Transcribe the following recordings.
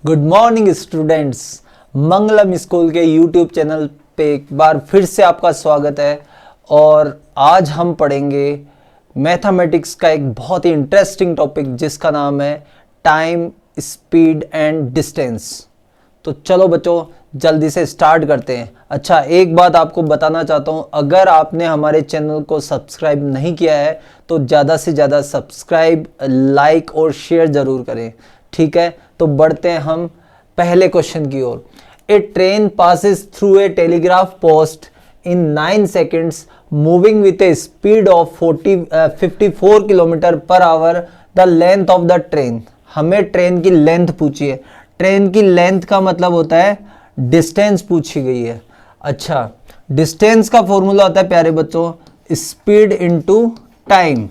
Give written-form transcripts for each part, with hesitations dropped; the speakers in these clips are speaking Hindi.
Good morning students. Mangalam school के यूट्यूब चैनल पे एक बार फिर से आपका स्वागत है। और आज हम पढ़ेंगे मैथमेटिक्स का एक बहुत ही इंटरेस्टिंग टॉपिक जिसका नाम है टाइम, स्पीड एंड डिस्टेंस। तो चलो बच्चों जल्दी से स्टार्ट करते हैं। अच्छा, एक बात आपको बताना चाहता हूँ, अगर आपने हमारे चैनल को सब्सक्राइब नहीं किया है तो ज़्यादा से ज़्यादा सब्सक्राइब, लाइक और शेयर ज़रूर करें। ठीक है, तो बढ़ते हैं हम पहले क्वेश्चन की ओर। A train passes through a telegraph post in 9 seconds moving with a speed of 54 kilometre per hour. The length of the train. हमें ट्रेन की लेंथ पूछी है। ट्रेन की लेंथ का मतलब होता है डिस्टेंस पूछी गई है। अच्छा, डिस्टेंस का फॉर्मूला होता है प्यारे बच्चों स्पीड इनटू टाइम।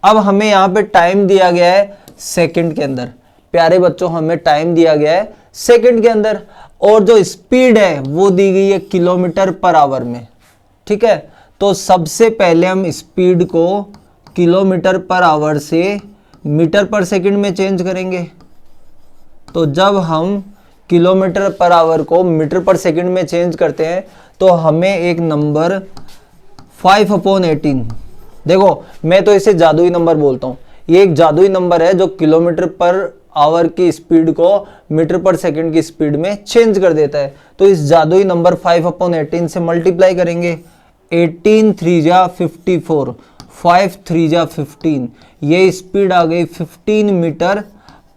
अब हमें यहाँ पे टाइम दिया गया है सेकंड के अंदर। प्यारे बच्चों हमें टाइम दिया गया है सेकंड के अंदर और जो स्पीड है वो दी गई है किलोमीटर पर आवर में। ठीक है, तो सबसे पहले हम स्पीड को किलोमीटर पर आवर से मीटर पर सेकंड में चेंज करेंगे। तो जब हम किलोमीटर पर आवर को मीटर पर सेकंड में चेंज करते हैं तो हमें एक नंबर 5/18। देखो मैं तो इसे जादुई नंबर बोलता हूँ। ये एक जादुई नंबर है जो किलोमीटर पर आवर की स्पीड को मीटर पर सेकंड की स्पीड में चेंज कर देता है। तो इस जादुई नंबर 5/18 से मल्टीप्लाई करेंगे। 18 3 जा 54, 5 3 जा 15। ये स्पीड आ गई 15 मीटर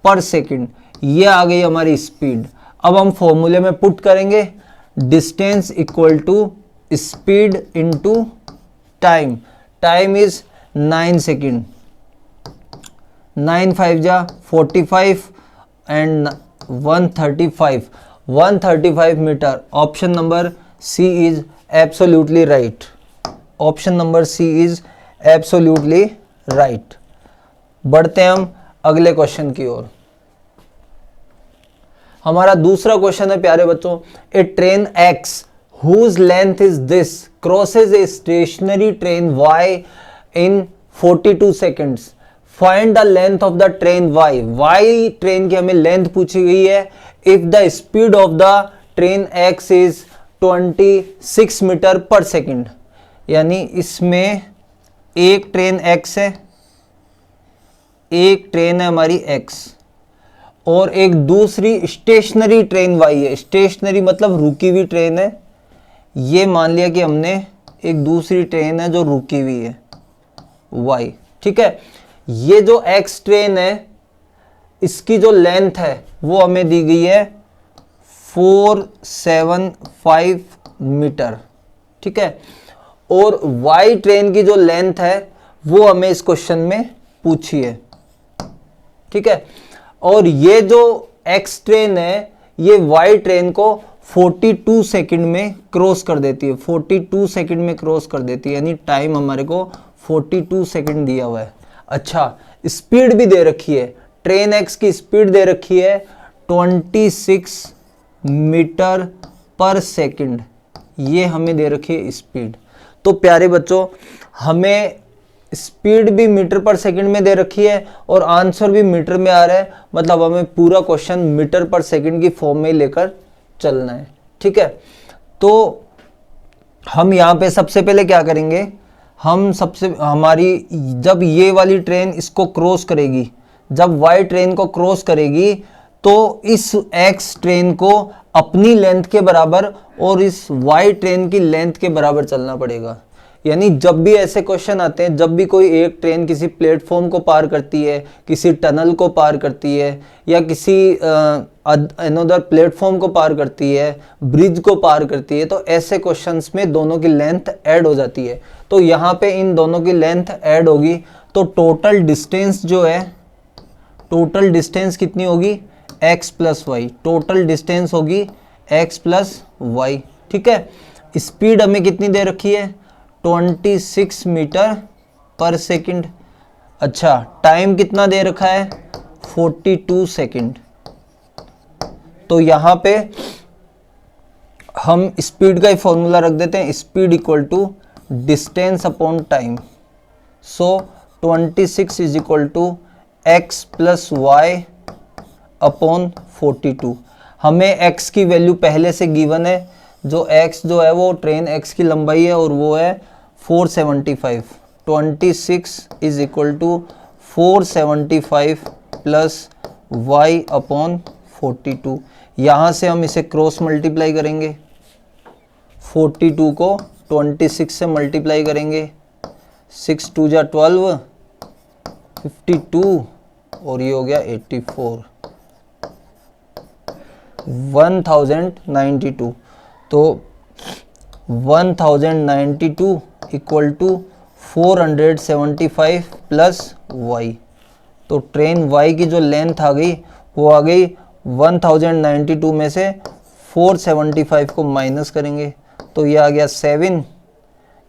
पर सेकंड। ये आ गई हमारी स्पीड। अब हम फॉर्मूले में पुट करेंगे distance equal to speed into time. Time is 9 second. 9 5 जा 45 and 135 metre. Option number C is absolutely right. Option number C is absolutely right. बढ़ते हैं हम अगले क्वेश्चन की ओर। हमारा दूसरा क्वेश्चन है प्यारे बच्चों, a train X whose length is this crosses a stationary train y in 42 seconds. Find the length of the train y. y train की हमें लेंथ पूछी गई है। if the speed of the train x is 26 metre per second, यानी इसमें एक ट्रेन x है, एक ट्रेन है हमारी x और एक दूसरी स्टेशनरी ट्रेन y है। स्टेशनरी मतलब रुकी हुई ट्रेन है। ये मान लिया कि हमने एक दूसरी ट्रेन है जो रुकी हुई है y। ठीक है, ये जो x ट्रेन है इसकी जो लेंथ है वो हमें दी गई है 475 मीटर। ठीक है, और y ट्रेन की जो लेंथ है वो हमें इस क्वेश्चन में पूछी है। ठीक है, और ये जो x ट्रेन है ये y ट्रेन को 42 सेकंड में क्रॉस कर देती है। 42 सेकंड में क्रॉस कर देती है, यानी टाइम हमारे को 42 सेकंड दिया हुआ है। अच्छा, स्पीड भी दे रखी है। ट्रेन एक्स की स्पीड दे रखी है 26 मीटर पर सेकंड। ये हमें दे रखी है स्पीड। तो प्यारे बच्चों हमें स्पीड भी मीटर पर सेकंड में दे रखी है और आंसर भी मीटर में आ रहा है। मतलब हमें पूरा क्वेश्चन मीटर पर सेकंड की फॉर्म में लेकर चलना है। ठीक है, तो हम यहाँ पे सबसे पहले क्या करेंगे, हमारी जब ये वाली ट्रेन इसको क्रॉस करेगी, जब वाई ट्रेन को क्रॉस करेगी तो इस एक्स ट्रेन को अपनी लेंथ के बराबर और इस वाई ट्रेन की लेंथ के बराबर चलना पड़ेगा। यानी जब भी ऐसे क्वेश्चन आते हैं, जब भी कोई एक ट्रेन किसी प्लेटफॉर्म को पार करती है, किसी टनल को पार करती है या किसी अनदर प्लेटफॉर्म को पार करती है, ब्रिज को पार करती है, तो ऐसे क्वेश्चंस में दोनों की लेंथ ऐड हो जाती है। तो यहाँ पे इन दोनों की लेंथ ऐड होगी तो टोटल डिस्टेंस जो है, टोटल डिस्टेंस कितनी होगी x plus y. Total distance होगी x प्लस वाई। ठीक है, स्पीड हमें कितनी दे रखी है 26 मीटर पर सेकंड। अच्छा, टाइम कितना दे रखा है 42 सेकंड। तो यहां पे हम स्पीड का ही फॉर्मूला रख देते हैं, speed equal to distance upon time. So 26 is equal to x plus y upon 42। हमें x की वैल्यू पहले से गिवन है, जो x जो है वो ट्रेन x की लंबाई है और वो है 475। 26 is equal to 475 plus y upon 42। यहाँ से हम इसे क्रॉस मल्टीप्लाई करेंगे, 42 को 26 से मल्टीप्लाई करेंगे, 6 2 जा 12, 52 और ये हो गया 84, 1092। तो 1092 इक्वल टू 475 प्लस y। तो ट्रेन y की जो लेंथ आ गई वो आ गई 1092 में से 475 को माइनस करेंगे तो ये आ गया 7,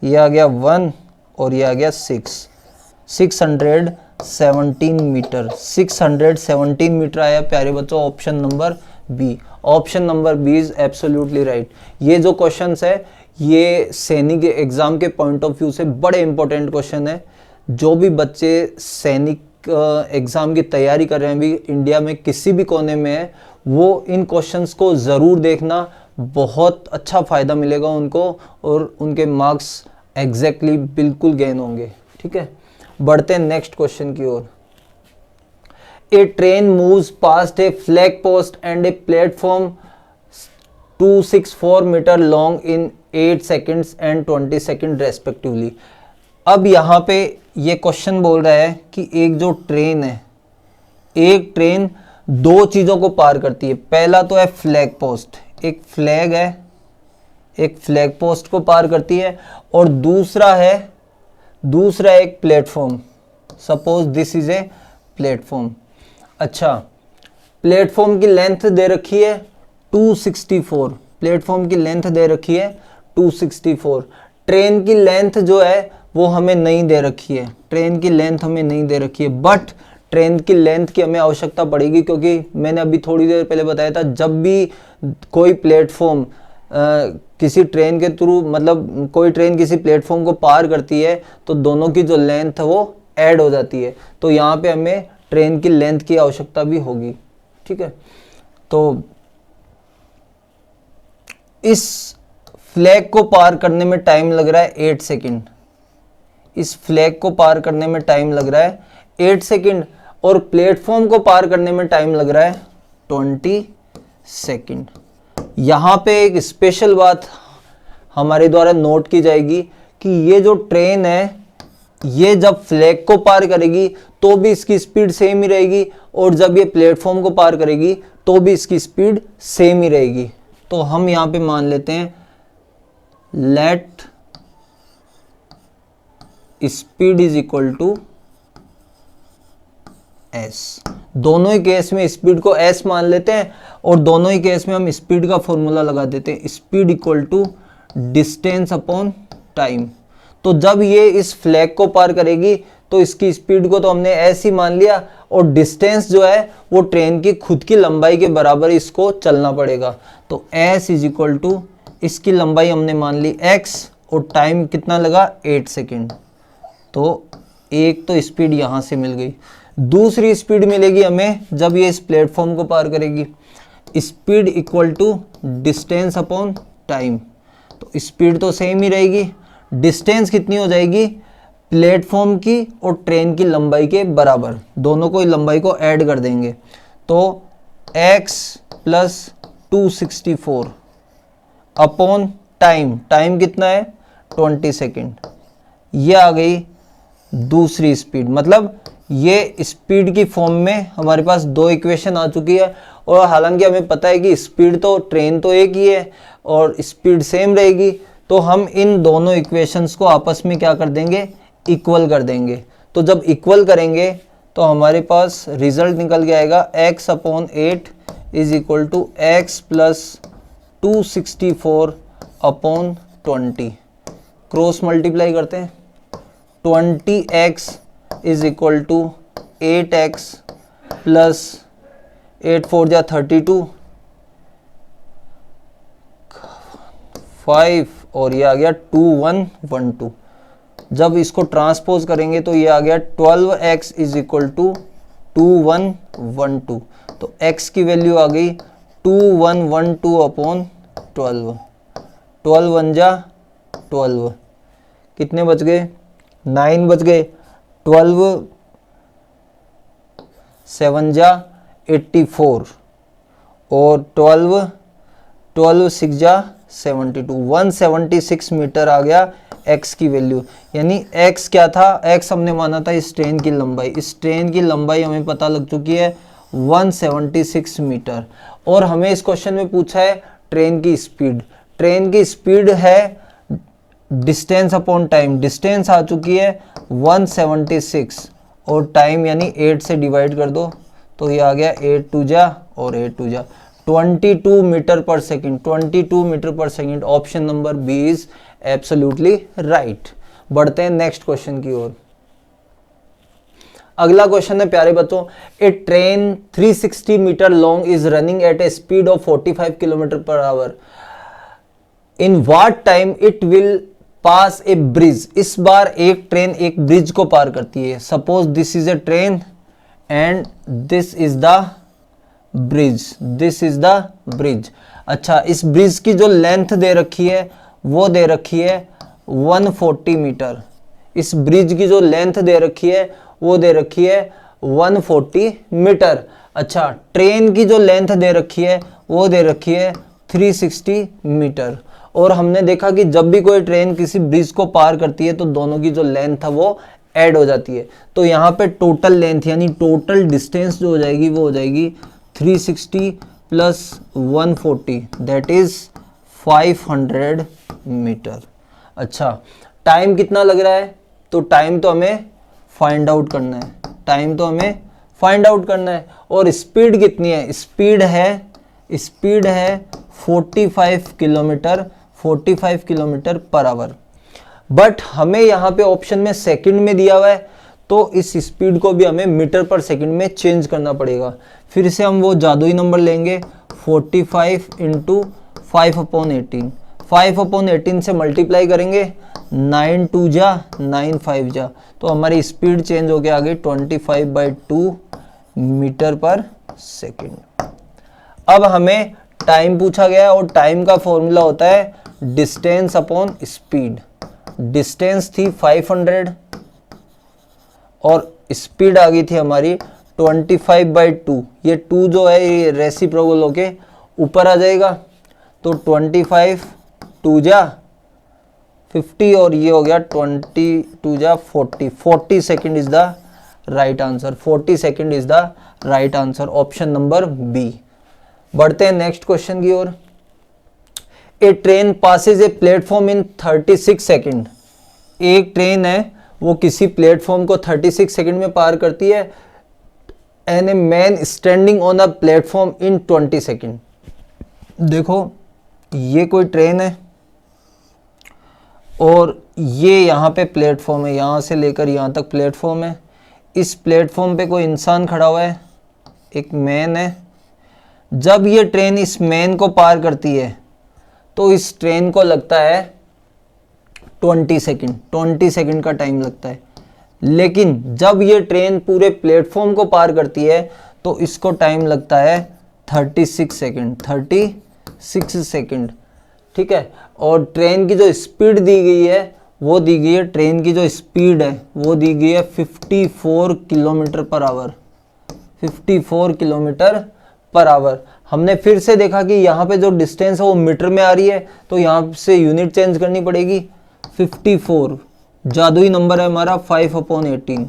ये आ गया 1 और ये आ गया 617 मीटर। 617 मीटर आया प्यारे बच्चों, option number B. Option number B is absolutely right. ये जो क्वेश्चंस है ये सैनिक एग्जाम के पॉइंट ऑफ व्यू से बड़े इंपॉर्टेंट क्वेश्चन है। जो भी बच्चे सैनिक एग्जाम की तैयारी कर रहे हैं भी इंडिया में किसी भी कोने में है, वो इन क्वेश्चंस को ज़रूर देखना, बहुत अच्छा फ़ायदा मिलेगा उनको और उनके मार्क्स एग्जैक्टली बिल्कुल गेन होंगे। ठीक है, बढ़ते हैं नेक्स्ट क्वेश्चन की ओर। A train moves past a flag post and a platform 264 metre long in 8 seconds and 20 second respectively. अब यहाँ पे ये क्वेश्चन बोल रहा है कि एक जो ट्रेन है, एक ट्रेन दो चीज़ों को पार करती है। पहला तो है फ्लैग पोस्ट, एक फ्लैग है, एक फ्लैग पोस्ट को पार करती है, और दूसरा एक platform. Suppose this is a platform. अच्छा, प्लेटफॉर्म की लेंथ दे रखी है 264, प्लेटफॉर्म की लेंथ दे रखी है 264। ट्रेन की लेंथ जो है वो हमें नहीं दे रखी है, ट्रेन की लेंथ हमें नहीं दे रखी है, बट ट्रेन की लेंथ की हमें आवश्यकता पड़ेगी क्योंकि मैंने अभी थोड़ी देर पहले बताया था जब भी कोई प्लेटफॉर्म किसी ट्रेन के थ्रू, मतलब कोई ट्रेन किसी प्लेटफॉर्म को पार करती है तो दोनों की जो लेंथ है वो ऐड हो जाती है। तो यहाँ पे हमें ट्रेन की लेंथ की आवश्यकता भी होगी। ठीक है, तो इस फ्लैग को पार करने में टाइम लग रहा है 8 सेकेंड। इस फ्लैग को पार करने में टाइम लग रहा है 8 सेकेंड और प्लेटफॉर्म को पार करने में टाइम लग रहा है 20 सेकेंड। यहाँ पे एक स्पेशल बात हमारे द्वारा नोट की जाएगी कि ये जो ट्रेन है ये जब फ्लैग को पार करेगी तो भी इसकी स्पीड सेम ही रहेगी और जब ये प्लेटफॉर्म को पार करेगी तो भी इसकी स्पीड सेम ही रहेगी। तो हम यहाँ पे मान लेते हैं let speed is equal to S. दोनों ही केस में स्पीड को एस मान लेते हैं और दोनों ही केस में हम स्पीड का फॉर्मूला लगा देते हैं, speed equal to distance upon time. तो जब ये इस फ्लैग को पार करेगी तो इसकी स्पीड को तो हमने एस ही मान लिया और डिस्टेंस जो है वो ट्रेन की खुद की लंबाई के बराबर इसको चलना पड़ेगा। तो एस इज इक्वल टू इसकी लंबाई हमने मान ली एक्स और टाइम कितना लगा 8 सेकेंड। तो एक तो स्पीड यहाँ से मिल गई, दूसरी स्पीड मिलेगी हमें जब ये इस प्लेटफॉर्म को पार करेगी, speed equal to distance upon time. तो स्पीड तो सेम ही रहेगी, डिस्टेंस कितनी हो जाएगी प्लेटफॉर्म की और ट्रेन की लंबाई के बराबर, दोनों को लंबाई को ऐड कर देंगे तो x plus 264 upon time, time कितना है 20 सेकेंड। ये आ गई दूसरी स्पीड, मतलब ये स्पीड की फॉर्म में हमारे पास दो इक्वेशन आ चुकी है। और हालांकि हमें पता है कि स्पीड तो ट्रेन तो एक ही है और स्पीड सेम रहेगी, तो हम इन दोनों इक्वेशंस को आपस में क्या कर देंगे, इक्वल कर देंगे। तो जब इक्वल करेंगे तो हमारे पास रिजल्ट निकल के आएगा x upon 8 is equal to x plus 264 upon 20। Cross multiply करते हैं, 20x is equal to 8x plus 8 4 जा 32 5 और ये आ गया 2112। जब इसको ट्रांसपोज करेंगे तो ये आ गया 12x इज इक्वल टू 2112, तो x की वैल्यू आ गई 2112 अपॉन 12, 12 वन जा 12, कितने बच गए 9 बच गए, 12 7 जा 84 और 12 6 जा 72, 176 मीटर आ गया x की वैल्यू। यानी x क्या था, x हमने माना था इस ट्रेन की लंबाई, इस ट्रेन की लंबाई हमें पता लग चुकी है 176 मीटर। और हमें इस क्वेश्चन में पूछा है ट्रेन की स्पीड, ट्रेन की स्पीड है डिस्टेंस अपॉन टाइम, डिस्टेंस आ चुकी है 176 और टाइम यानी 8 से डिवाइड कर दो तो ये आ गया 8 टू जा और 8 टू जा 22 metre per second, 22 metre per second. Option number B is absolutely right. बढ़ते हैं नेक्स्ट क्वेश्चन की ओर। अगला क्वेश्चन है प्यारे बच्चों, a train 360 metre long is running at a speed of 45 kilometre per hour, in what time it will pass a bridge. इस बार एक ट्रेन एक ब्रिज को पार करती है। Suppose this is a train and this is the bridge, this is the bridge. अच्छा, इस ब्रिज की जो लेंथ दे रखी है वो दे रखी है 140 मीटर। इस ब्रिज की जो लेंथ दे रखी है वो दे रखी है 140 मीटर। अच्छा, ट्रेन की जो लेंथ दे रखी है वो दे रखी है 360 मीटर। और हमने देखा कि जब भी कोई ट्रेन किसी ब्रिज को पार करती है तो दोनों की जो लेंथ है वो ऐड हो जाती है। तो यहाँ पे टोटल लेंथ यानी टोटल डिस्टेंस जो हो जाएगी वो हो जाएगी 360 प्लस 140 दैट इज 500 मीटर। अच्छा, टाइम कितना लग रहा है, तो टाइम तो हमें फाइंड आउट करना है, टाइम तो हमें फाइंड आउट करना है। और स्पीड कितनी है, स्पीड है 45 kilometre, 45 kilometre per our. But हमें यहाँ पे ऑप्शन में सेकंड में दिया हुआ है तो इस स्पीड को भी हमें मीटर पर सेकंड में चेंज करना पड़ेगा। फिर से हम वो जादुई नंबर लेंगे 45 इंटू 5/18, 5/18 से मल्टीप्लाई करेंगे, 9 2 जा 9 5 जा, तो हमारी स्पीड चेंज होके आ गई 25/2 मीटर पर सेकंड। अब हमें टाइम पूछा गया है और टाइम का फॉर्मूला होता है डिस्टेंस अपॉन स्पीड। डिस्टेंस थी 500 और स्पीड आ गई थी हमारी 25/2। ये 2 जो है ये रेसिप्रोकल होके ऊपर आ जाएगा, तो 25 2 जा 50 और ये हो गया 22 जा 40, 40 second is the right answer, 40 second is the right answer, option number B. बढ़ते हैं नेक्स्ट क्वेश्चन की ओर। A train passes a platform in 36 second. एक ट्रेन है वो किसी प्लेटफॉर्म को 36 सेकेंड में पार करती है and a man standing on a platform in 20 second. देखो ये कोई ट्रेन है और ये यहाँ पे प्लेटफॉर्म है, यहाँ से लेकर यहाँ तक प्लेटफॉर्म है। इस प्लेटफॉर्म पे कोई इंसान खड़ा हुआ है, एक मैन है। जब ये ट्रेन इस मैन को पार करती है तो इस ट्रेन को लगता है 20 सेकेंड, 20 सेकेंड का टाइम लगता है। लेकिन जब ये ट्रेन पूरे प्लेटफॉर्म को पार करती है तो इसको टाइम लगता है 36 सेकेंड, 36 सेकेंड, ठीक है। और ट्रेन की जो स्पीड दी गई है वो दी गई है, ट्रेन की जो स्पीड है वो दी गई है 54 kilometre per our, 54 kilometre per our. हमने फिर से देखा कि यहाँ पे जो डिस्टेंस है वो मीटर में आ रही है तो यहाँ से यूनिट चेंज करनी पड़ेगी। 54 जादुई नंबर है हमारा 5/18,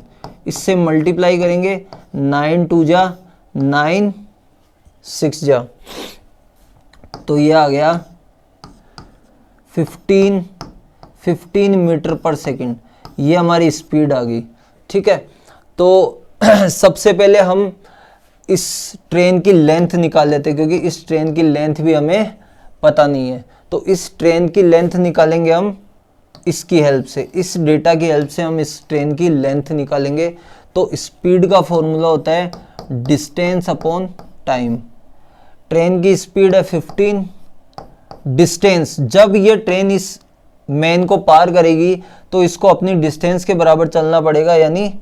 इससे मल्टीप्लाई करेंगे, 9 2 जा 9 6 जा, तो ये आ गया 15 मीटर पर सेकंड। ये हमारी स्पीड आ गई, ठीक है। तो सबसे पहले हम इस ट्रेन की लेंथ निकाल लेते हैं क्योंकि इस ट्रेन की लेंथ भी हमें पता नहीं है। तो इस ट्रेन की लेंथ निकालेंगे हम इसकी हेल्प से, इस डेटा की हेल्प से हम इस ट्रेन की लेंथ निकालेंगे। तो स्पीड का फॉर्मूला होता है डिस्टेंस अपॉन टाइम। ट्रेन की स्पीड है 15, डिस्टेंस जब ये ट्रेन इस मैन को पार करेगी तो इसको अपनी डिस्टेंस के बराबर चलना पड़ेगा, यानी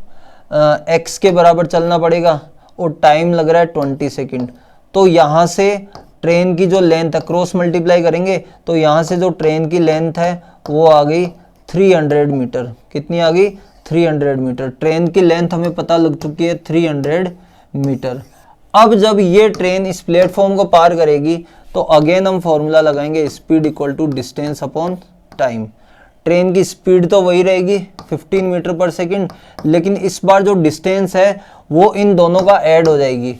x के बराबर चलना पड़ेगा। और टाइम लग रहा है 20 सेकेंड। तो यहाँ से ट्रेन की जो लेंथ है, क्रॉस मल्टीप्लाई करेंगे तो यहाँ से जो ट्रेन की लेंथ है वो आ गई 300 मीटर। कितनी आ गई? 300 मीटर। ट्रेन की लेंथ हमें पता लग चुकी है 300 मीटर। अब जब ये ट्रेन इस प्लेटफॉर्म को पार करेगी तो अगेन हम फॉर्मूला लगाएंगे, speed equal to distance upon time. Train की स्पीड तो वही रहेगी 15 मीटर पर सेकंड, लेकिन इस बार जो डिस्टेंस है वो इन दोनों का ऐड हो जाएगी,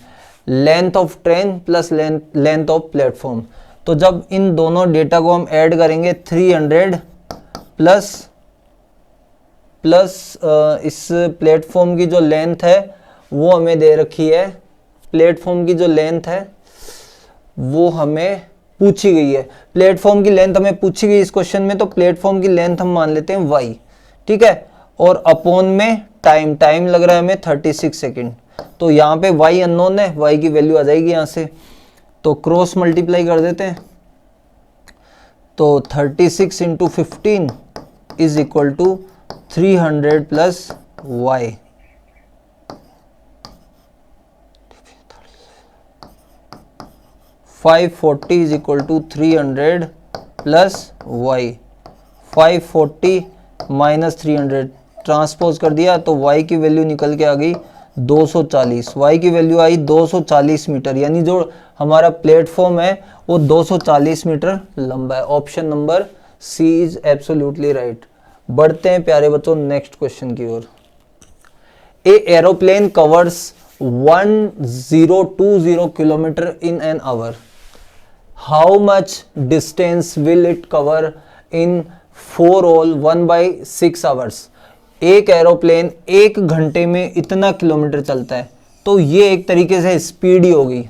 length of train plus length of platform. तो जब इन दोनों डेटा को हम ऐड करेंगे 300 प्लस इस प्लेटफॉर्म की जो लेंथ है वो हमें दे रखी है, प्लेटफॉर्म की जो लेंथ है वो हमें पूछी गई है, प्लेटफॉर्म की लेंथ हमें पूछी गई इस क्वेश्चन में, तो प्लेटफॉर्म की लेंथ हम मान लेते हैं y, ठीक है। और अपॉन में टाइम लग रहा है हमें 36 सेकेंड। तो यहाँ पे y अननोन है, y की वैल्यू आ जाएगी यहाँ से, तो क्रॉस मल्टीप्लाई कर देते हैं। तो 36 into 15 is equal to 300 plus y। 540 is equal to 300 plus y। 540 minus 300 transpose कर दिया तो y की वैल्यू निकल के आ गई 240। y की वैल्यू आई 240 मीटर, यानी जो हमारा प्लेटफॉर्म है वो 240 मीटर लंबा है। Option number C is absolutely right. बढ़ते हैं प्यारे बच्चों नेक्स्ट क्वेश्चन की ओर। A aeroplane covers 1020 kilometre in an hour. How much distance will it cover in 4 all 1/6 hours. एक एरोप्लेन 1 घंटे में इतना किलोमीटर चलता है, तो ये एक तरीके से स्पीड ही होगी।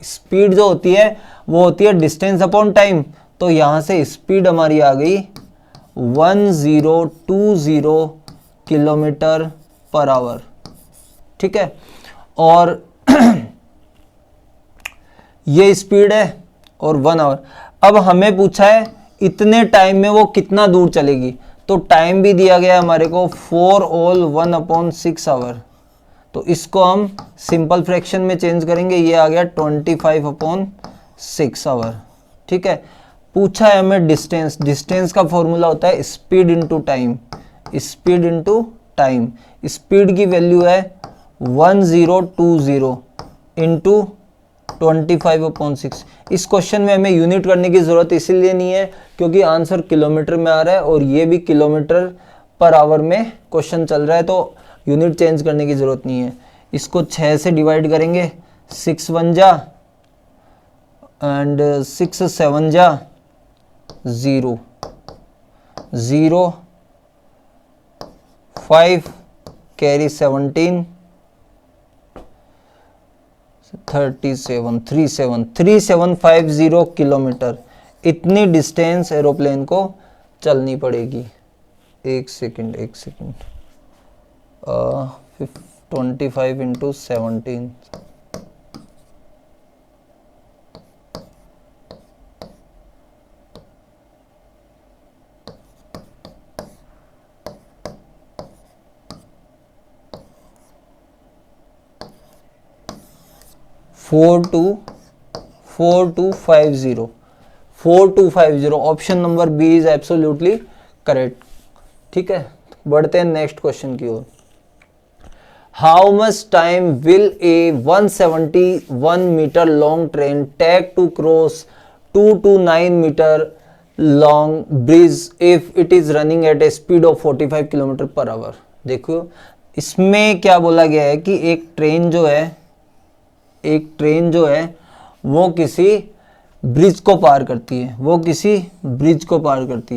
स्पीड जो होती है वो होती है डिस्टेंस अपॉन टाइम, तो यहां से स्पीड हमारी आ गई 1020 किलोमीटर पर आवर, ठीक है। और ये स्पीड है और 1 आवर। अब हमें पूछा है इतने टाइम में वो कितना दूर चलेगी, तो टाइम भी दिया गया है हमारे को 4 ऑल 1/6 आवर। तो इसको हम सिंपल फ्रैक्शन में चेंज करेंगे, ये आ गया 25/6 आवर, ठीक है। पूछा है हमें डिस्टेंस, डिस्टेंस का फॉर्मूला होता है speed into time, speed into time. Speed की वैल्यू है 1020 इंटू 25/6। इस क्वेश्चन में हमें यूनिट करने की जरूरत इसीलिए नहीं है क्योंकि आंसर किलोमीटर में आ रहा है और ये भी किलोमीटर पर आवर में क्वेश्चन चल रहा है, तो यूनिट चेंज करने की जरूरत नहीं है। इसको 6 से डिवाइड करेंगे, 6 1 जा एंड 6 7 जा 0 0 5 कैरी 17 3750 किलोमीटर। इतनी डिस्टेंस एरोप्लेन को चलनी पड़ेगी। एक second 25 into 17 4250 option number B is absolutely correct, ठीक है। बढ़ते हैं नेक्स्ट क्वेश्चन की ओर। How much time will a 171 metre long train take to cross 229 metre long bridge if it is running at a speed of 45 kilometre per hour. देखो इसमें क्या बोला गया है कि एक ट्रेन जो है वो किसी ब्रिज को पार करती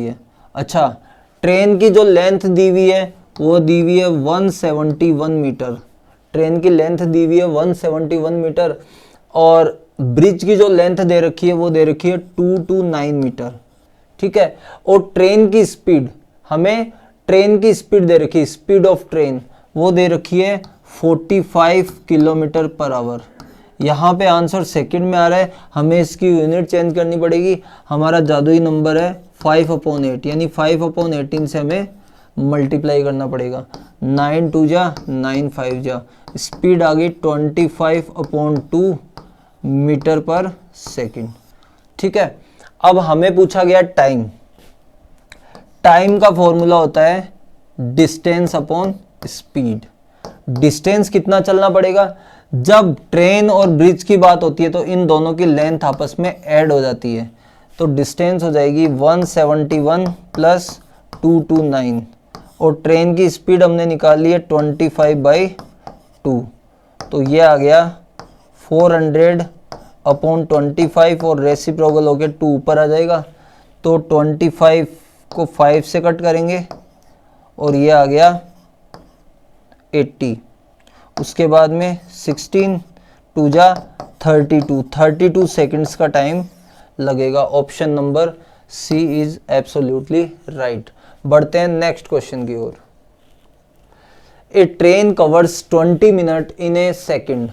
है, अच्छा, ट्रेन की जो लेंथ दी हुई है वो दी हुई है 171 मीटर। ट्रेन की लेंथ दी हुई है 171 मीटर और ब्रिज की जो लेंथ दे रखी है वो दे रखी है 229 मीटर, ठीक है। और ट्रेन की स्पीड, हमें ट्रेन की स्पीड दे रखी है, स्पीड ऑफ ट्रेन वो दे रखी है 45 किलोमीटर पर आवर। यहाँ पे आंसर सेकंड में आ रहा है, हमें इसकी यूनिट चेंज करनी पड़ेगी। हमारा जादुई नंबर है 5/8, यानी 5/18 से हमें मल्टीप्लाई करना पड़ेगा। 9 2 जा 9 5 जा स्पीड आ गई 25/2 मीटर पर सेकंड। ठीक है, अब हमें पूछा गया टाइम। टाइम का फॉर्मूला होता है डिस्टेंस अपॉन स्पीड। डिस्टेंस कितना चलना पड़ेगा? जब ट्रेन और ब्रिज की बात होती है तो इन दोनों की लेंथ आपस में ऐड हो जाती है, तो डिस्टेंस हो जाएगी 171 प्लस 229 और ट्रेन की स्पीड हमने निकाली है 25/2, तो ये आ गया 400/25 और रेसिप्रोकल होके 2 ऊपर आ जाएगा, तो 25 को 5 से कट करेंगे और ये आ गया 80। उसके बाद में 16 2 जा 32 सेकंड्स का टाइम लगेगा। Option number C is absolutely right. बढ़ते हैं नेक्स्ट क्वेश्चन की ओर। A train covers 20 minute in a second,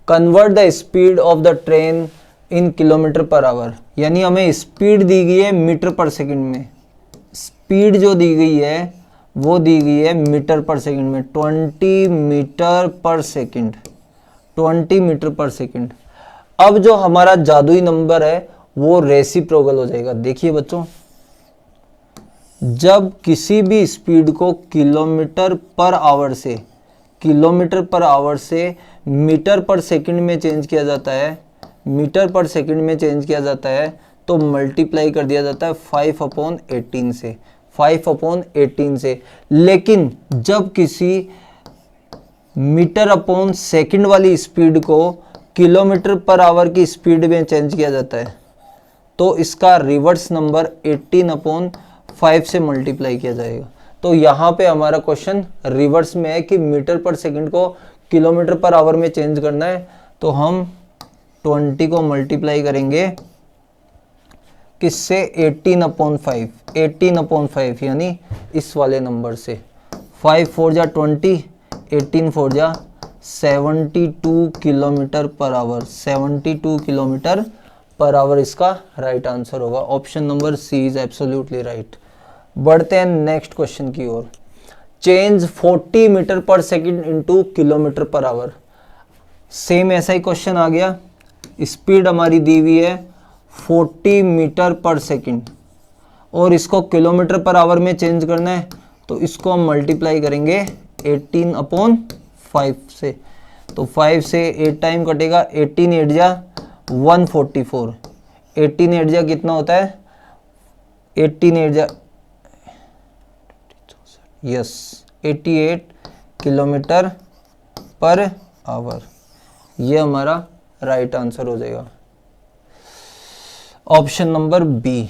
convert the speed of the train in kilometre per hour. यानी हमें स्पीड दी गई है मीटर पर सेकंड में, स्पीड जो दी गई है वो दी गई है मीटर पर सेकंड में, 20 metre per second, 20 metre per second. अब जो हमारा जादुई नंबर है वो रेसिप्रोकल हो जाएगा। देखिए बच्चों, जब किसी भी स्पीड को किलोमीटर पर आवर से मीटर पर सेकंड में चेंज किया जाता है, मीटर पर सेकंड में चेंज किया जाता है, तो मल्टीप्लाई कर दिया जाता है 5/18 से, 5/18 से। लेकिन जब किसी मीटर अपॉन सेकंड वाली स्पीड को किलोमीटर पर आवर की स्पीड में चेंज किया जाता है, तो इसका रिवर्स नंबर 18/5 से मल्टीप्लाई किया जाएगा। तो यहाँ पे हमारा क्वेश्चन रिवर्स में है कि मीटर पर सेकंड को किलोमीटर पर आवर में चेंज करना है, तो हम 20 को मल्टीप्लाई करेंगे किससे? 18/5, 18/5 यानी इस वाले नंबर से। 5 4 जा 20, 18 4 जा 72 kilometre per hour, 72 kilometre per hour इसका राइट आंसर होगा। Option number C is absolutely right. बढ़ते हैं नेक्स्ट क्वेश्चन की ओर। Change 40 metre per second into kilometre per hour. Same ऐसा ही क्वेश्चन आ गया। स्पीड हमारी दी हुई है 40 मीटर पर सेकंड और इसको किलोमीटर पर आवर में चेंज करना है, तो इसको हम मल्टीप्लाई करेंगे 18/5 से। तो 5 से 8 टाइम कटेगा, 18 8 जा 144, 18 8 जा कितना होता है? 18 8 जा 88 किलोमीटर पर आवर। ये हमारा राइट आंसर हो जाएगा, ऑप्शन नंबर बी।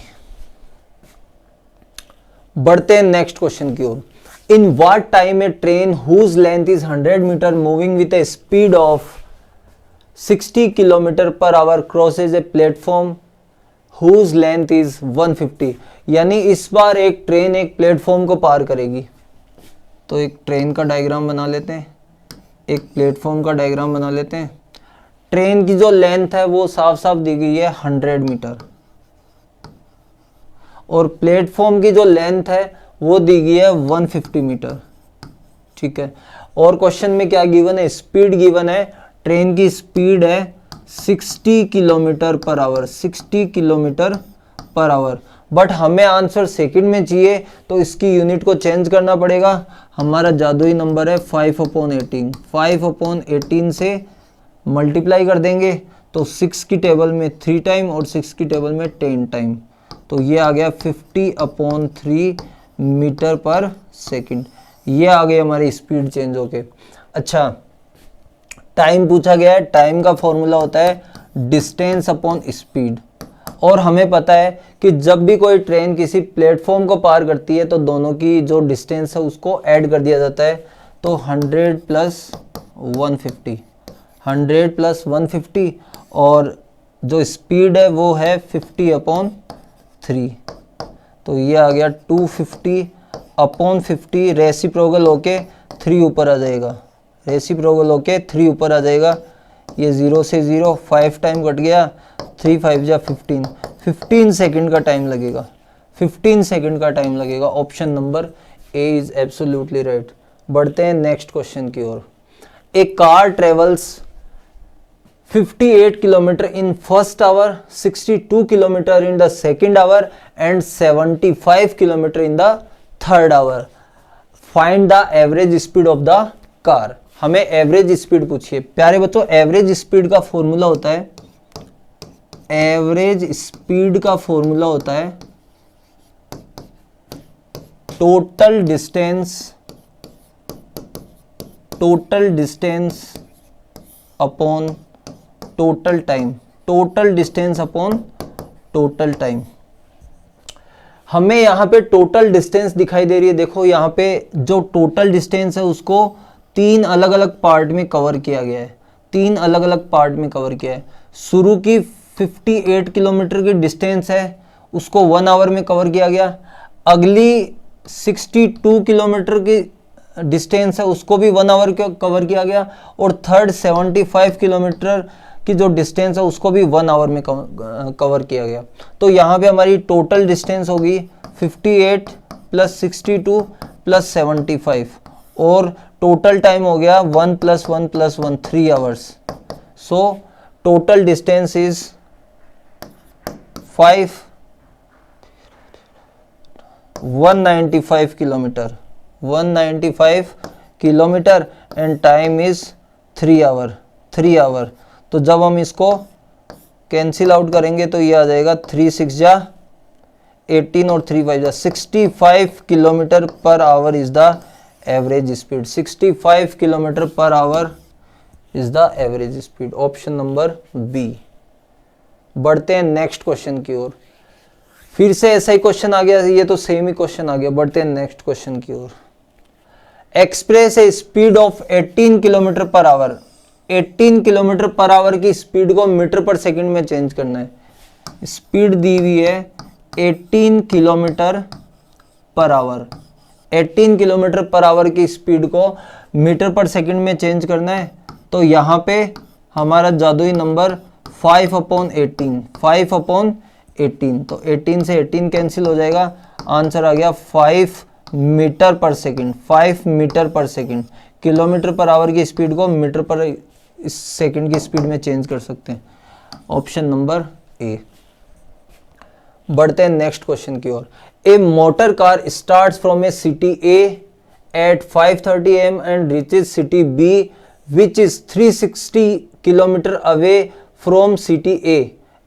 बढ़ते हैं नेक्स्ट क्वेश्चन की ओर। In what time a train whose length is 100 metre moving with a speed of 60 kilometre per hour crosses a platform whose length is 150। यानी इस बार एक ट्रेन एक प्लेटफॉर्म को पार करेगी। तो एक ट्रेन का डायग्राम बना लेते हैं, एक प्लेटफॉर्म का डायग्राम बना लेते हैं। ट्रेन की जो लेंथ है वो साफ साफ दी गई है 100 मीटर और प्लेटफॉर्म की जो लेंथ है वो दी गई है 150 मीटर। ठीक है, और क्वेश्चन में क्या गिवन है? स्पीड गिवन है। ट्रेन की स्पीड है 60 kilometre per our, 60 kilometre per our. But हमें आंसर सेकंड में चाहिए, तो इसकी यूनिट को चेंज करना पड़ेगा। हमारा जादुई नंबर है 5/18, 5/18 से मल्टीप्लाई कर देंगे तो 6 की टेबल में 3 टाइम और 6 की टेबल में 10 टाइम, तो ये आ गया 50/3 मीटर पर सेकंड। ये आ गई हमारी स्पीड चेंज होके। अच्छा, टाइम पूछा गया है। टाइम का फॉर्मूला होता है डिस्टेंस अपॉन स्पीड, और हमें पता है कि जब भी कोई ट्रेन किसी प्लेटफॉर्म को पार करती है तो दोनों की जो डिस्टेंस है उसको ऐड कर दिया जाता है। तो 100 + 150, 100 + 150 और जो स्पीड है वो है 50/3, तो ये आ गया 250/50। रेसिप्रोकल होके 3 ऊपर आ जाएगा, रेसिप्रोकल होके 3 ऊपर आ जाएगा। ये 0 से 0 5 टाइम कट गया, 3 5 जा 15, 15 सेकंड का टाइम लगेगा, 15 सेकंड का टाइम लगेगा। Option number A is absolutely right. बढ़ते हैं नेक्स्ट क्वेश्चन की ओर। ए car travels 58 kilometer in first hour, 62 kilometer in the second hour and 75 kilometer in the third hour. Find the average speed of the car. हमें एवरेज स्पीड पूछिए प्यारे बच्चों। एवरेज स्पीड का फॉर्मूला होता है, एवरेज स्पीड का फॉर्मूला होता है total distance upon total time, total distance upon total time. हमें यहाँ पे टोटल डिस्टेंस दिखाई दे रही है। देखो यहाँ पे जो टोटल डिस्टेंस है उसको 3 अलग अलग पार्ट में कवर किया गया है, 3 अलग अलग पार्ट में कवर किया है। शुरू की 58 किलोमीटर की डिस्टेंस है उसको 1 आवर में कवर किया गया। अगली 62 किलोमीटर की डिस्टेंस है उसको भी 1 आवर कवर किया गया। और थर्ड 75 किलोमीटर की जो डिस्टेंस है उसको भी 1 आवर में कवर किया गया। तो यहाँ पे हमारी टोटल डिस्टेंस होगी 58 प्लस 62 प्लस 75 और टोटल टाइम हो गया 1 + 1 + 1 3 hours. So total distance is 195 kilometre, 195 kilometre and time is 3 hour. तो जब हम इसको कैंसिल आउट करेंगे तो ये आ जाएगा 3 6 जा 18 और 3 5 जा 65 kilometre per hour is the average speed. 65 kilometre per hour is the average speed. Option number B. बढ़ते हैं नेक्स्ट क्वेश्चन की ओर। फिर से ऐसा ही क्वेश्चन आ गया, ये तो सेम ही क्वेश्चन आ गया। बढ़ते हैं नेक्स्ट क्वेश्चन की ओर। Express a speed of 18 kilometre per hour. 18 kilometre per hour की स्पीड को मीटर पर सेकंड में चेंज करना है। स्पीड दी हुई है 18 kilometre per hour. 18 kilometre per hour की स्पीड को मीटर पर सेकंड में चेंज करना है। तो यहाँ पे हमारा जादुई नंबर 5/18, 5/18। तो 18 से 18 कैंसिल हो जाएगा। आंसर आ गया 5 metre per second, 5 metre per second. Kilometre per hour की स्पीड को मीटर पर सेकंड की स्पीड में चेंज कर सकते हैं। Option number A. बढ़ते हैं नेक्स्ट क्वेश्चन की ओर। A motor car starts from a city A at 5:30 AM and reaches city B which is 360 kilometre away from city A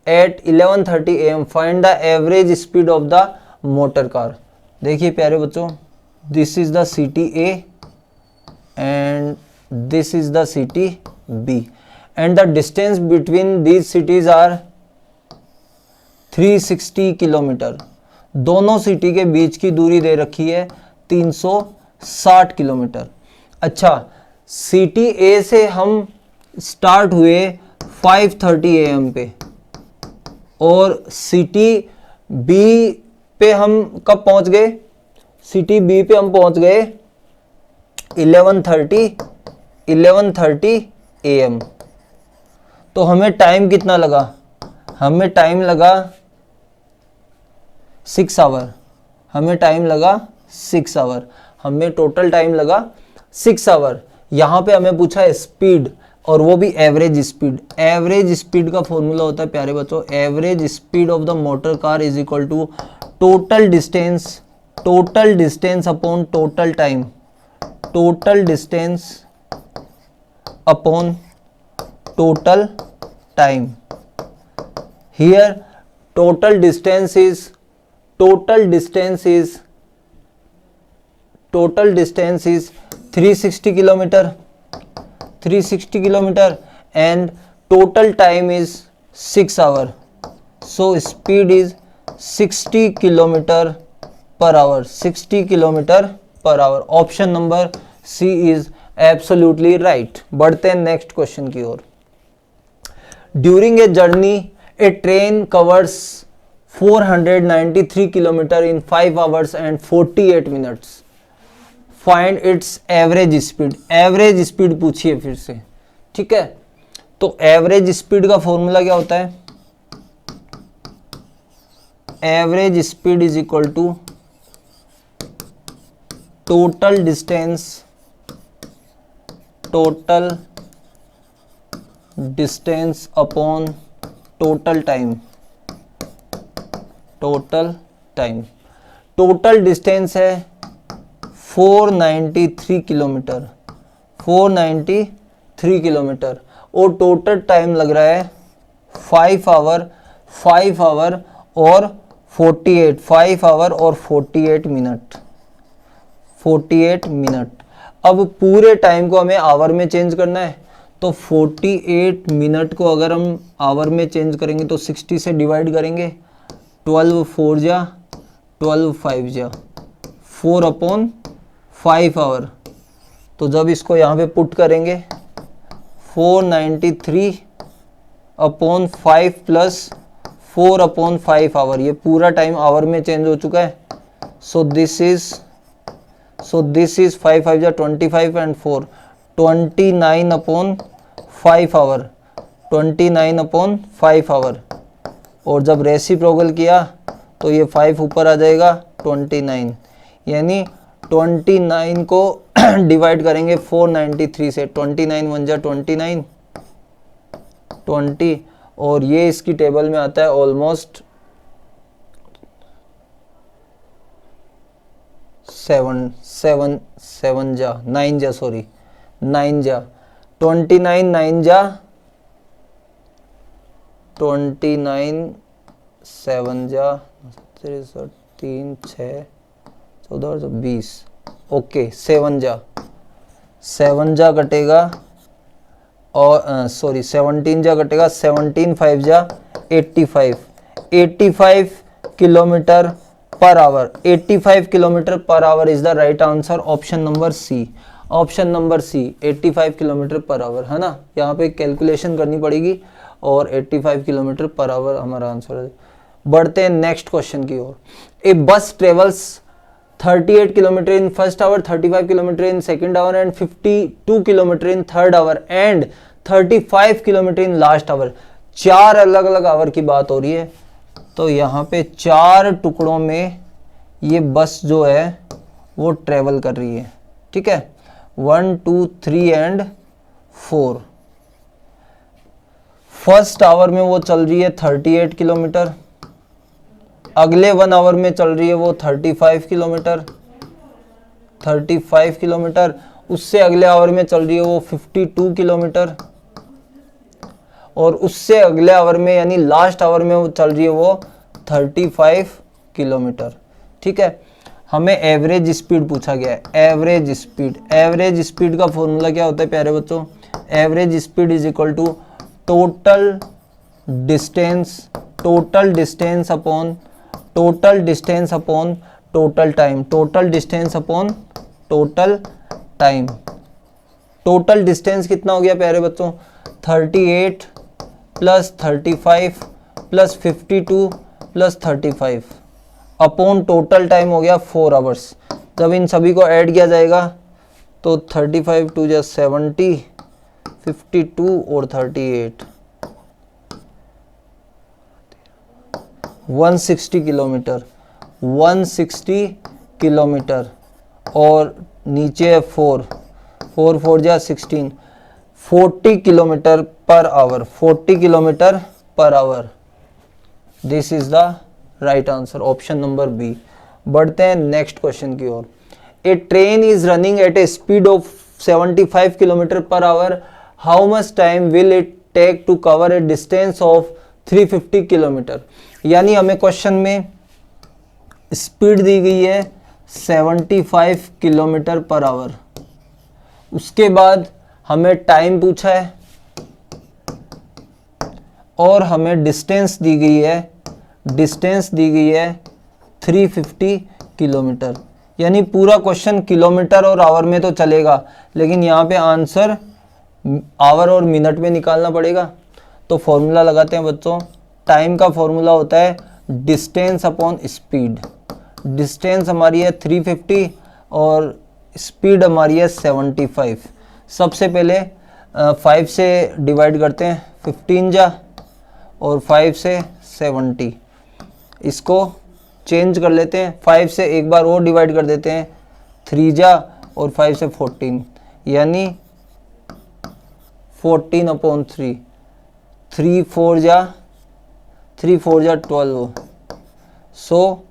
at 11:30 AM। Find the average speed of the motor car. देखिए प्यारे बच्चों, this is the city A and this is the city B and the distance between these cities are 360 kilometre. दोनों सिटी के बीच की दूरी दे रखी है 360 किलोमीटर। अच्छा, सिटी ए से हम स्टार्ट हुए 5:30 AM पे और सिटी बी पे हम कब पहुंच गए? सिटी बी पे हम पहुंच गए 11:30 AM। तो हमें टाइम कितना लगा? हमें टाइम लगा 6 आवर। हमें टाइम लगा 6 आवर। हमें टोटल टाइम लगा 6 आवर। यहाँ पे हमें पूछा है स्पीड और वो भी एवरेज स्पीड। एवरेज स्पीड का फॉर्मूला होता है प्यारे बच्चों, average speed of the motor car is equal to total distance upon total time, total distance upon total time. Here total distance is 360 kilometer, 360 kilometer and total time is 6 hour. So speed is 60 kilometer per hour, 60 kilometer per hour. Option number C is absolutely right. बढ़ते हैं नेक्स्ट क्वेश्चन की ओर। During a journey, a train covers 493 kilometer in 5 hours and 48 minutes. Find its average speed. Average speed पूछिए फिर से, ठीक है। तो एवरेज स्पीड का फॉर्मूला क्या होता है? Average speed is equal to total distance total distance upon total time. Total time, total distance है 493 किलोमीटर, 493 किलोमीटर, और टोटल टाइम लग रहा है 5 आवर और 48 मिनट, 48 मिनट। अब पूरे टाइम को हमें आवर में चेंज करना है, तो 48 मिनट को अगर हम आवर में चेंज करेंगे तो 60 से डिवाइड करेंगे, 12 4 जा 12 5 जा 4/5 आवर। तो जब इसको यहाँ पे पुट करेंगे 493/5 प्लस 4/5 आवर, ये पूरा टाइम आवर में चेंज हो चुका है। सो दिस इज 5 5 जा 25 एंड 4 29/5 आवर, 29/5 आवर। और जब रेसिप्रोकल किया तो ये 5 ऊपर आ जाएगा 29, यानी 29 को डिवाइड करेंगे 493 से, 29 1 जा 29 20, और ये इसकी टेबल में आता है ऑलमोस्ट 9 जा 9 जा 29 9 जा 29 7 जा 3 6 14 20, ओके 7 जा कटेगा, और सॉरी 17 जा कटेगा, 17 5 जा 85 kilometre per hour, 85 kilometre per hour is the right answer, option number C. Option number C 85 kilometre per hour है ना, यहाँ पे कैलकुलेशन करनी पड़ेगी, और 85 किलोमीटर पर आवर हमारा आंसर है। बढ़ते हैं नेक्स्ट क्वेश्चन की ओर। ए बस travels 38 kilometre in first hour, 35 kilometre in second hour and 52 kilometre in third our and 35 kilometre in last hour. 4 अलग अलग आवर की बात हो रही है, तो यहाँ पे 4 टुकड़ों में ये बस जो है वो ट्रेवल कर रही है, ठीक है, 1 2 3 एंड 4। फर्स्ट आवर में वो चल रही है 38 किलोमीटर, अगले 1 आवर में चल रही है वो 35 किलोमीटर, उससे अगले आवर में चल रही है वो 52 किलोमीटर, और उससे अगले आवर में यानी लास्ट आवर में वो चल रही है वो 35 किलोमीटर, ठीक है। हमें एवरेज स्पीड पूछा गया है, एवरेज स्पीड का फॉर्मूला क्या होता है प्यारे बच्चों? Average speed is equal to total distance upon total time, total distance कितना हो गया प्यारे बच्चों? 38 plus 35 plus 52 plus 35 upon total time हो गया 4 आवर्स। जब इन सभी को ऐड किया जाएगा तो 35 2 जा 70, 52 और 38 160 किलोमीटर, और नीचे है 4 4 जा 16, 40 kilometre per hour, this is the right answer, option number B. बढ़ते हैं नेक्स्ट क्वेश्चन की ओर। A train is running at a speed of 75 kilometre per hour, how much time will it take to cover a distance of 350 kilometre. यानी हमें क्वेश्चन में स्पीड दी गई है 75 किलोमीटर पर आवर, उसके बाद हमें टाइम पूछा है और हमें डिस्टेंस दी गई है 350 किलोमीटर। यानी पूरा क्वेश्चन किलोमीटर और आवर में तो चलेगा, लेकिन यहाँ पे आंसर आवर और मिनट में निकालना पड़ेगा। तो फॉर्मूला लगाते हैं बच्चों। टाइम का फॉर्मूला होता है डिस्टेंस अपॉन स्पीड। डिस्टेंस हमारी है 350 और स्पीड हमारी है 75। सबसे पहले 5 से डिवाइड करते हैं, 15 जा और 5 से 70। इसको चेंज कर लेते हैं, 5 से एक बार और डिवाइड कर देते हैं, 3 जा और 5 से 14, यानी 14/3, 3 4 जा 12, सो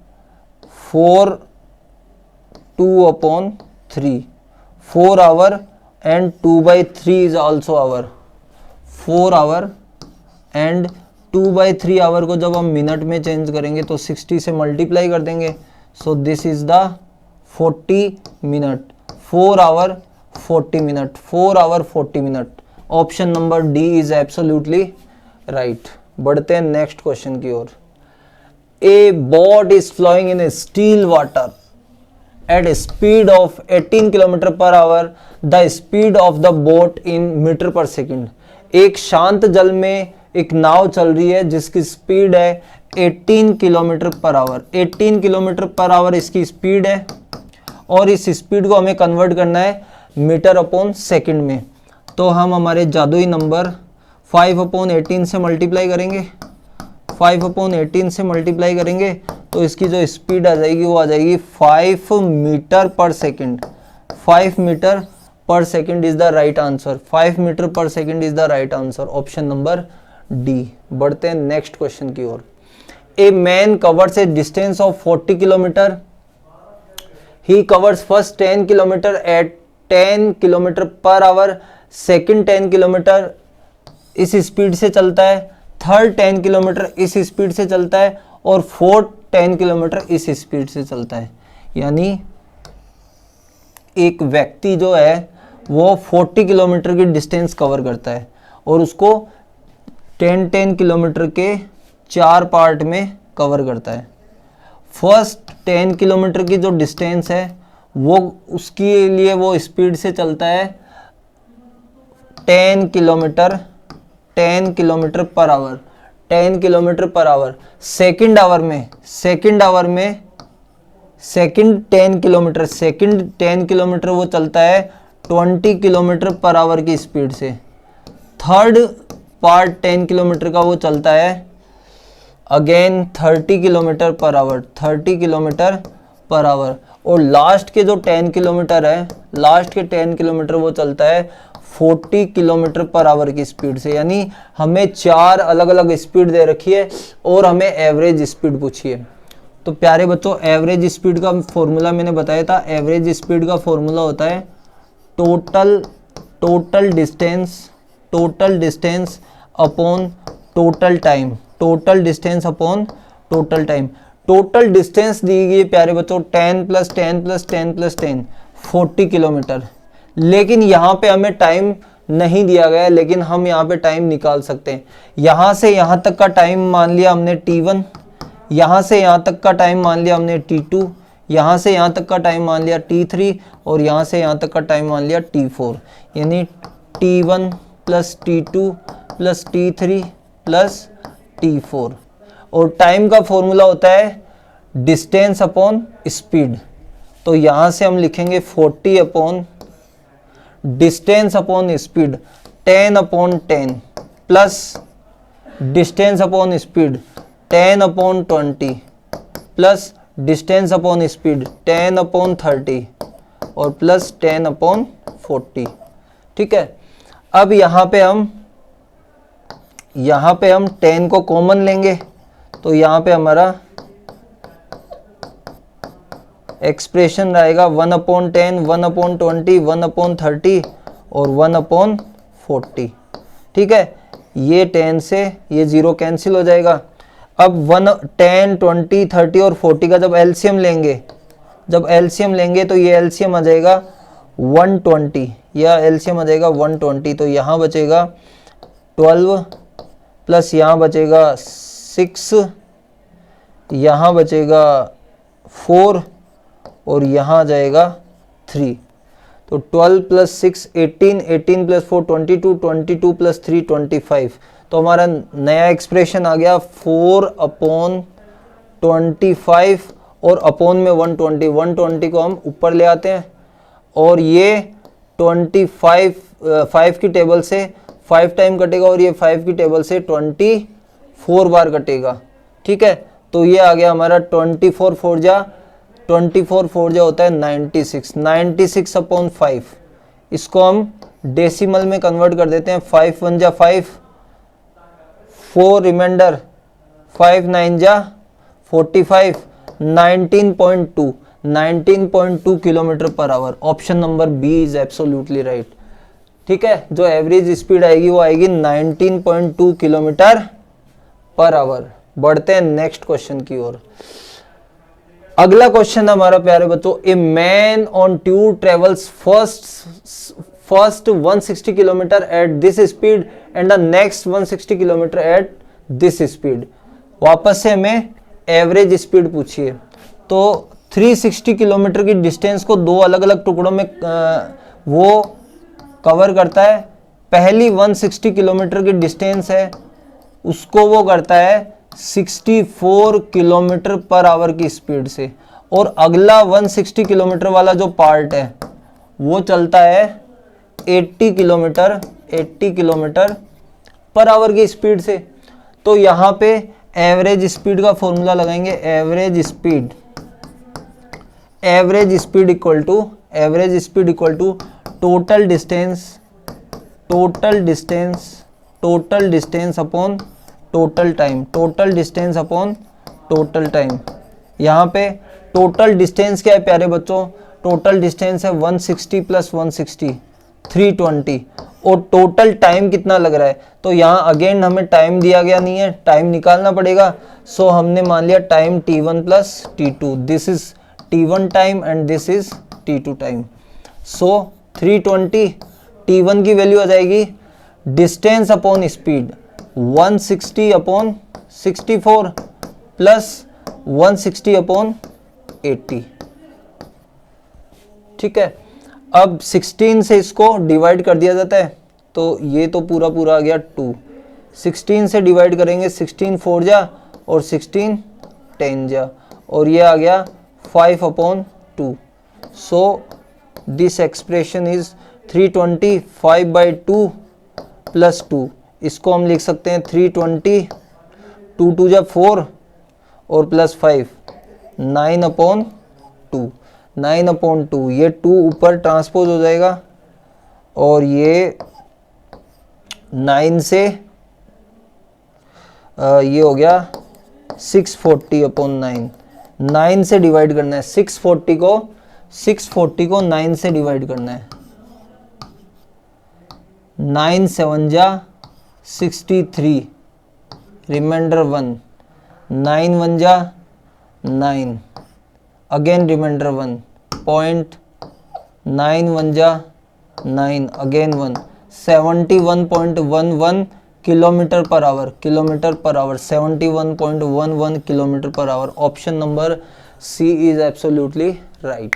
4 2/3, 4 hour and 2/3 is also hour, 4 hour and 2/3 our को जब हम मिनट में चेंज करेंगे तो 60 से मल्टीप्लाई कर देंगे, so this is the 40 minute, 4 hour 40 minute, 4 hour 40 minute. Option number D is absolutely right. बढ़ते हैं नेक्स्ट क्वेश्चन की ओर। A boat is flowing in a still water at a speed of 18 km per hour, the speed of the boat in meter per second। एक शांत जल में एक नाव चल रही है जिसकी स्पीड है 18 kilometre per hour, 18 kilometre per our इसकी स्पीड है, और इस स्पीड को हमें कन्वर्ट करना है मीटर अपॉन सेकंड में। तो हम हमारे जादुई नंबर 5/18 से मल्टीप्लाई करेंगे, 5/18 से मल्टीप्लाई करेंगे तो इसकी जो स्पीड आ जाएगी वो आ जाएगी 5 metre per second. 5 metre per second is the right answer, 5 metre per second is the right answer, option number D. बढ़ते हैं नेक्स्ट क्वेश्चन की ओर। A man covers a distance of 40 kilometre, he covers first 10 kilometre at 10 kilometre per hour, second 10 kilometre इस स्पीड से चलता है, थर्ड 10 किलोमीटर इस स्पीड से चलता है, और फोर्थ 10 किलोमीटर इस स्पीड से चलता है। यानी एक व्यक्ति जो है वो 40 किलोमीटर की डिस्टेंस कवर करता है और उसको 10 किलोमीटर के 4 पार्ट में कवर करता है। फर्स्ट 10 किलोमीटर की जो डिस्टेंस है वो उसके लिए वो स्पीड से चलता है 10 kilometre per our, 10 kilometre per hour. Second hour में सेकंड 10 किलोमीटर वो चलता है 20 किलोमीटर पर आवर की स्पीड से। थर्ड पार्ट 10 किलोमीटर का वो चलता है again 30 kilometre per our, 30 kilometre per our. और लास्ट के जो 10 किलोमीटर है, लास्ट के 10 किलोमीटर वो चलता है 40 किलोमीटर पर आवर की स्पीड से। यानी हमें 4 अलग अलग स्पीड दे रखी है और हमें एवरेज स्पीड पूछी है। तो प्यारे बच्चों, एवरेज स्पीड का फॉर्मूला मैंने बताया था। एवरेज स्पीड का फॉर्मूला होता है total distance upon total time, total distance upon total time. Total distance दी गई है प्यारे बच्चों 10 + 10 + 10 + 10 40 किलोमीटर। लेकिन यहाँ पे हमें टाइम नहीं दिया गया है, लेकिन हम यहाँ पे टाइम निकाल सकते हैं। यहाँ से यहाँ तक का टाइम मान लिया हमने T1, यहाँ से यहाँ तक का टाइम मान लिया हमने T2, यहाँ से यहाँ तक का टाइम मान लिया T3, और यहाँ से यहाँ तक का टाइम मान लिया T4। यानी T1 + T2 + T3 + T4। और टाइम का फॉर्मूला होता है डिस्टेंस अपॉन स्पीड। तो यहाँ से हम लिखेंगे 40 upon distance upon speed 10/10 plus distance upon speed 10/20 plus distance upon speed 10/30 और प्लस 10/40। ठीक है। अब यहाँ पे हम 10 को कॉमन लेंगे तो यहाँ पे हमारा एक्सप्रेशन रहेगा 1/10, 1/20, 1/30 और 1/40। ठीक है। ये 10 से ये 0 कैंसिल हो जाएगा। अब 10, 20, 30 और 40 का जब एलसीएम लेंगे तो ये एलसीएम आ जाएगा 120, या एलसीएम आ जाएगा 120। तो यहाँ बचेगा 12 प्लस यहाँ बचेगा 6, यहाँ बचेगा 4 और यहाँ आ जाएगा 3। तो 12 + 6 18, 18 + 4 22, 22 + 3 25। तो हमारा नया एक्सप्रेशन आ गया 4/25 और अपॉन में 120। 120 को हम ऊपर ले आते हैं और ये 5 की टेबल से 5 टाइम कटेगा और ये 5 की टेबल से 24 बार कटेगा। ठीक है। तो ये आ गया हमारा 24 4 जा होता है 96, 96/5। इसको हम डेसिमल में कन्वर्ट कर देते हैं। 5 1 जा 5, 4 रिमाइंडर, 5 9 जा 45, 19.2 kilometre per hour. Option number B is absolutely right. ठीक है, जो एवरेज स्पीड आएगी वो आएगी 19.2 किलोमीटर पर आवर। बढ़ते हैं नेक्स्ट क्वेश्चन की ओर। अगला क्वेश्चन हमारा प्यारे बच्चों, a man on tube travels first 160 kilometre at this speed and the next 160 kilometre at this speed. वापस से हमें एवरेज स्पीड पूछिए। तो 360 किलोमीटर की डिस्टेंस को दो अलग अलग टुकड़ों में वो कवर करता है। पहली 160 किलोमीटर की डिस्टेंस है उसको वो करता है 64 किलोमीटर पर आवर की स्पीड से, और अगला 160 किलोमीटर वाला जो पार्ट है वो चलता है 80 किलोमीटर पर आवर की स्पीड से। तो यहाँ पे एवरेज स्पीड का फॉर्मूला लगाएंगे। Average speed equal to total distance upon total time. यहाँ पे टोटल डिस्टेंस क्या है प्यारे बच्चों? टोटल डिस्टेंस है 160 प्लस 160 320, और टोटल टाइम कितना लग रहा है? तो यहाँ अगेन हमें टाइम दिया गया नहीं है, टाइम निकालना पड़ेगा। सो हमने मान लिया time t1 plus t2। This is t1 time and this is t2 time. So 320 t1 की वैल्यू आ जाएगी distance upon speed 160 upon 64 plus 160 upon 80। ठीक है, अब 16 से इसको डिवाइड कर दिया जाता है, तो ये तो पूरा आ गया 2। 16 से डिवाइड करेंगे, 16 4 जा और 16 10 जा, और ये आ गया 5 upon 2। So this expression is 320 5/2 plus 2। इसको हम लिख सकते हैं 320 2 2 जा 4 और प्लस 5 9 अपॉन 2। ये 2 ऊपर ट्रांसपोज हो जाएगा और ये 9 से ये हो गया 640 अपॉन 9 से डिवाइड करना है। 640 को 9 से डिवाइड करना है। 9 7 जा 63, रिमाइंडर 1, 9 1 जा 9, अगेन रिमाइंडर 1, पॉइंट 9 1 जा 9, again 1, 71.11 kilometre per hour. 71.11 kilometre per hour. Option number C is absolutely right.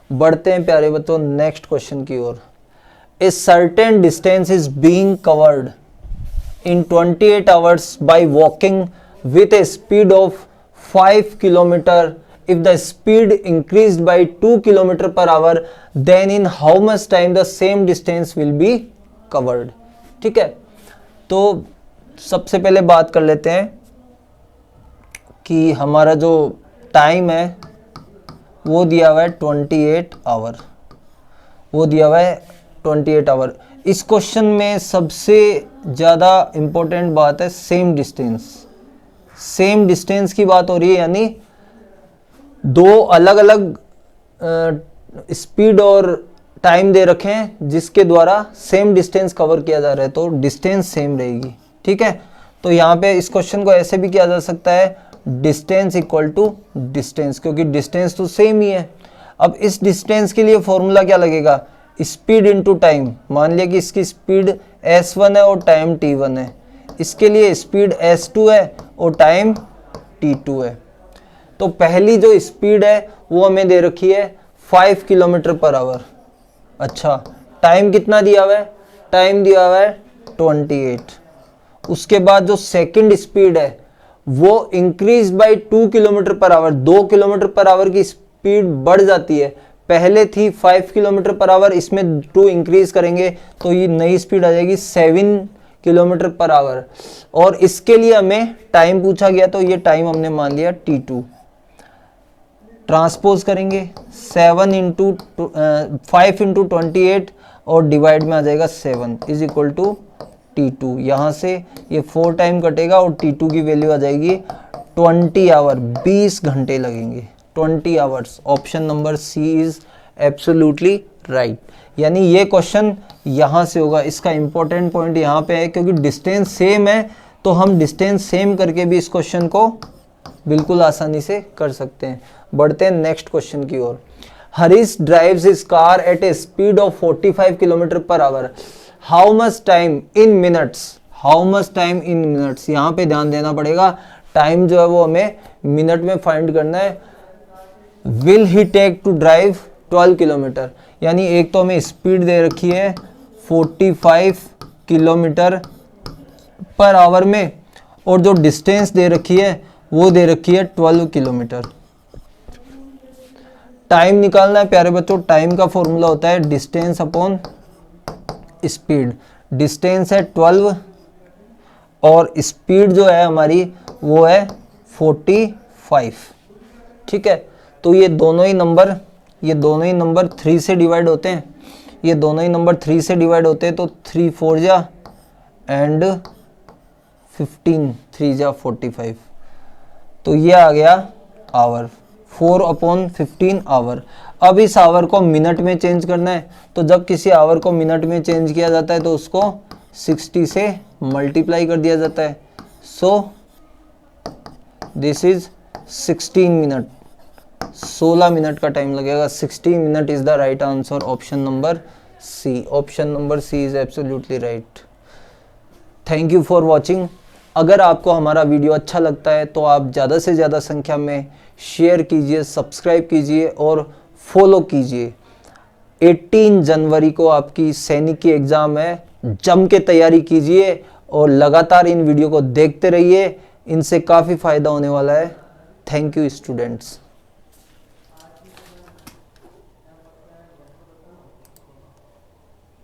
बढ़ते हैं प्यारे बच्चों नेक्स्ट क्वेश्चन की ओर। A certain distance is being covered in 28 hours by walking with a speed of 5 kilometer. If the speed increased by 2 kilometer per hour, then in how much time the same distance will be covered? ठीक है, तो सबसे पहले बात कर लेते हैं कि हमारा जो टाइम है वो दिया हुआ है 28 आवर। इस क्वेश्चन में सबसे ज़्यादा इम्पोर्टेंट बात है सेम डिस्टेंस की बात हो रही है, यानी दो अलग अलग स्पीड और टाइम दे रखे हैं जिसके द्वारा सेम डिस्टेंस कवर किया जा रहा है, तो डिस्टेंस सेम रहेगी। ठीक है, तो यहाँ पे इस क्वेश्चन को ऐसे भी किया जा सकता है डिस्टेंस इक्वल टू डिस्टेंस, क्योंकि डिस्टेंस तो सेम ही है। अब इस डिस्टेंस के लिए फॉर्मूला क्या लगेगा? Speed into time. मान लिया कि इसकी स्पीड s1 है और टाइम t1 है, इसके लिए स्पीड s2 है और टाइम t2 है। तो पहली जो स्पीड है वो हमें दे रखी है 5 किलोमीटर पर आवर। अच्छा, टाइम कितना दिया हुआ है? टाइम दिया हुआ है 28। उसके बाद जो सेकंड स्पीड है वो increase by 2 kilometre per our. 2 kilometre per hour की स्पीड बढ़ जाती है। पहले थी 5 किलोमीटर पर आवर, इसमें 2 इंक्रीज करेंगे तो ये नई स्पीड आ जाएगी 7 किलोमीटर पर आवर। और इसके लिए हमें टाइम पूछा गया, तो ये टाइम हमने मान लिया t2। ट्रांसपोज करेंगे 5 इंटू 28 और डिवाइड में आ जाएगा 7 इज इक्वल टू T2। यहाँ से ये 4 टाइम कटेगा और T2 की वैल्यू आ जाएगी 20 आवर, 20 घंटे लगेंगे, 20 hours. Option number C is absolutely right. यानी ये क्वेश्चन यहाँ से होगा। इसका इंपॉर्टेंट पॉइंट यहाँ पे है क्योंकि डिस्टेंस सेम है, तो हम डिस्टेंस सेम करके भी इस क्वेश्चन को बिल्कुल आसानी से कर सकते हैं। बढ़ते हैं नेक्स्ट क्वेश्चन की ओर। Harish drives his car at a speed of 45 kilometre per hour. How much time in minutes, how much time in minutes, यहाँ पे ध्यान देना पड़ेगा। टाइम जो है वो हमें मिनट में फाइंड करना है। Will he take to drive 12 kilometre, यानी एक तो हमें स्पीड दे रखी है 45 किलोमीटर पर आवर में, और जो डिस्टेंस दे रखी है वो दे रखी है 12 किलोमीटर। टाइम निकालना है प्यारे बच्चों। टाइम का फॉर्मूला होता है डिस्टेंस अपॉन स्पीड। डिस्टेंस है 12 और स्पीड जो है हमारी वो है 45। ठीक है, तो ये दोनों ही नंबर 3 से डिवाइड होते हैं। ये दोनों ही नंबर 3 से डिवाइड होते हैं, तो 3 4 जा एंड 15, 3 जा 45। तो ये आ गया आवर, 4/15 आवर। अब इस आवर को मिनट में चेंज करना है, तो जब किसी आवर को मिनट में चेंज किया जाता है तो उसको 60 से मल्टीप्लाई कर दिया जाता है। So this is 16 minute, 16 minute का टाइम लगेगा। 16 minute is the right answer, option number C. Option number C is absolutely right. Thank you for watching. अगर आपको हमारा वीडियो अच्छा लगता है तो आप ज़्यादा से ज़्यादा संख्या में शेयर कीजिए, सब्सक्राइब कीजिए और फॉलो कीजिए। 18 जनवरी को आपकी सैनिक की एग्ज़ाम है, जम के तैयारी कीजिए और लगातार इन वीडियो को देखते रहिए, इनसे काफ़ी फ़ायदा होने वाला है। Thank you students.